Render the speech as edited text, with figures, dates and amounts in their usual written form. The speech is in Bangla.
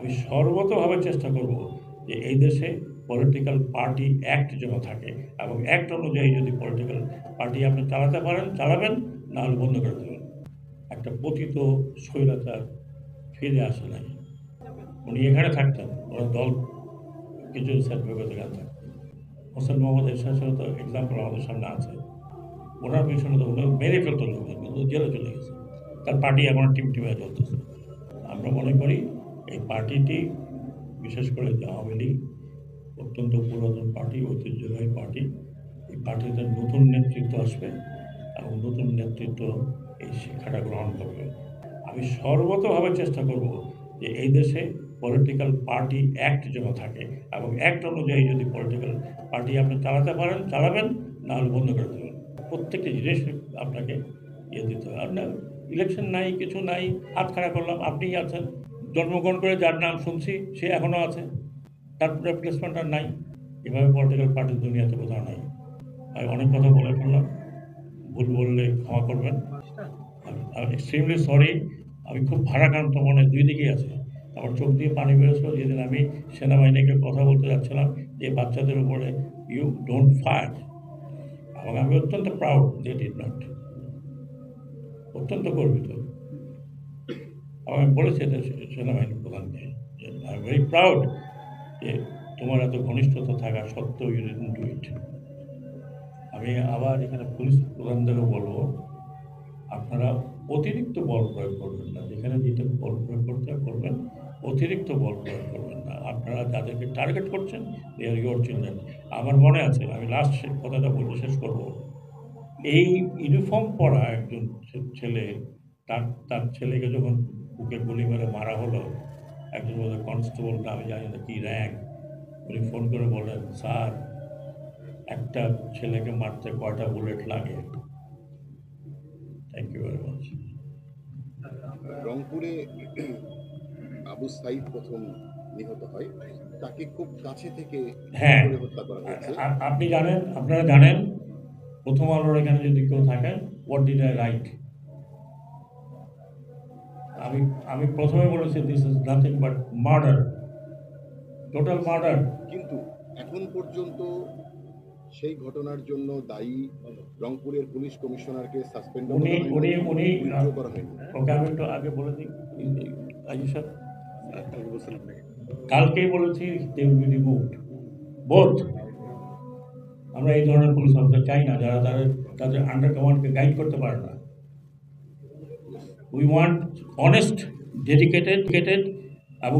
আমি সর্বতভাবে চেষ্টা করব যে এই দেশে পলিটিক্যাল পার্টি অ্যাক্ট যেন থাকে এবং অ্যাক্ট অনুযায়ী যদি পলিটিক্যাল পার্টি আপনি চালাতে পারেন চালাবেন, না হলে বন্ধ করে দেবেন। একটা পতিত স্বৈরাচার ফিরে আসে নাই। উনি এখানে থাকতেন, ওনার দল কিছু সার্টিফিকেট এখানে থাকতেন। হোসেন মোহাম্মদ এরশাদের তো এক্সাম্পল আমাদের সামনে আছে। ওনার পিছনে তো উনি মেরে ফেলতো লোকজন, কিন্তু জেলে চলে গেছে। তার পার্টি এখন টিমটিমে চলতেছে। আমরা মনে করি এই পার্টিটি, বিশেষ করে যে আওয়ামী লীগ অত্যন্ত পুরাতন পার্টি, ঐতিহ্যবাহী পার্টি। এই পার্টিতে নতুন নেতৃত্ব আসবে এবং নতুন নেতৃত্ব এই শিক্ষাটা গ্রহণ করবে। আমি সর্বতভাবে চেষ্টা করব যে এই দেশে পলিটিক্যাল পার্টি অ্যাক্ট যেন থাকে এবং অ্যাক্ট অনুযায়ী যদি পলিটিক্যাল পার্টি আপনি চালাতে পারেন চালাবেন, না হলে বন্ধ করে দেবেন। প্রত্যেকটি জিনিস আপনাকে দিতে হবে। আর না, ইলেকশন নাই, কিছু নাই, হাত খাড়া করলাম, আপনিই আছেন। জন্মগ্রহণ করে যার নাম শুনছি সে এখনও আছে, তার রিপ্লেসমেন্ট আর নাই। এভাবে পলিটিক্যাল পার্টির দুনিয়াতে কোথাও নাই। আমি অনেক কথা বলে ফেললাম, ভুল বললে ক্ষমা করবেন। আমি এক্সট্রিমলি সরি। আমি খুব ভারাক্রান্ত মনে, দুই দিকেই আছে। আমার চোখ দিয়ে পানি বেরোচ্ছিল যেদিন আমি সেনাবাহিনীকে কথা বলতে যাচ্ছিলাম যে বাচ্চাদের উপরে ইউ ডোন্ট ফায়ার, এবং আমি অত্যন্ত প্রাউড দে ডিড নট, অত্যন্ত গর্বিত। আমি বলেছি এটা সেনাবাহিনী প্রধানকে, আই এম ভেরি প্রাউড যে তোমার এত ঘনিষ্ঠতা থাকা সত্ত্বেও ইউ ডিডন্ট ডু ইট। আমি আবার এখানে পুলিশ প্রধানদেরও বলবো, আপনারা অতিরিক্ত বল প্রয়োগ করবেন না। যেখানে যেটা বল প্রয়োগ করতে করবেন, অতিরিক্ত বল প্রয়োগ করবেন না। আপনারা যাদেরকে টার্গেট করছেন দে আর ইউর চিলড্রেন। আমার মনে আছে, আমি লাস্ট কথাটা বলে শেষ করব। এই ইউনিফর্ম পরা একজন ছেলে, তার ছেলেকে যখন বুকে গুলি মেরে মারা হলো, একজন বোধহয় কনস্টেবল, আমি জানি না কি র্যাঙ্ক, উনি ফোন করে বললেন, স্যার একটা ছেলেকে মারতে কয়টা বুলেট লাগে? Thank you very much. রংপুরে আবু সাইদ প্রথম নিহত হয়, তাকে খুব কাছে থেকে হ্যাঁ, হত্যা করা হয়েছে। আপনি জানেন, আপনারা জানেন, প্রথম আলোর এখানে যদি কেউ থাকেন, হোয়াট ডিড আই রাইট? আমি প্রথমে বলেছি this is nothing but murder, total murder. কিন্তু এখন পর্যন্ত সেই ঘটনার জন্য দায়ী রংপুরের পুলিশ কমিশনারকে সাসপেন্ড উনি উনি উনি করা হয়নি। ওকে আমি একটু আগে বলে দিই, আজি স্যার কালকেই বলেছি they will be removed both. আমরা এই ধরনের পুলিশ অফিসার চাই না যারা তাদের আন্ডার কমান্ডকে গাইড করতে পারে না। উই ওয়ান্ট অনেস্ট, ডেডিকেটেড এবং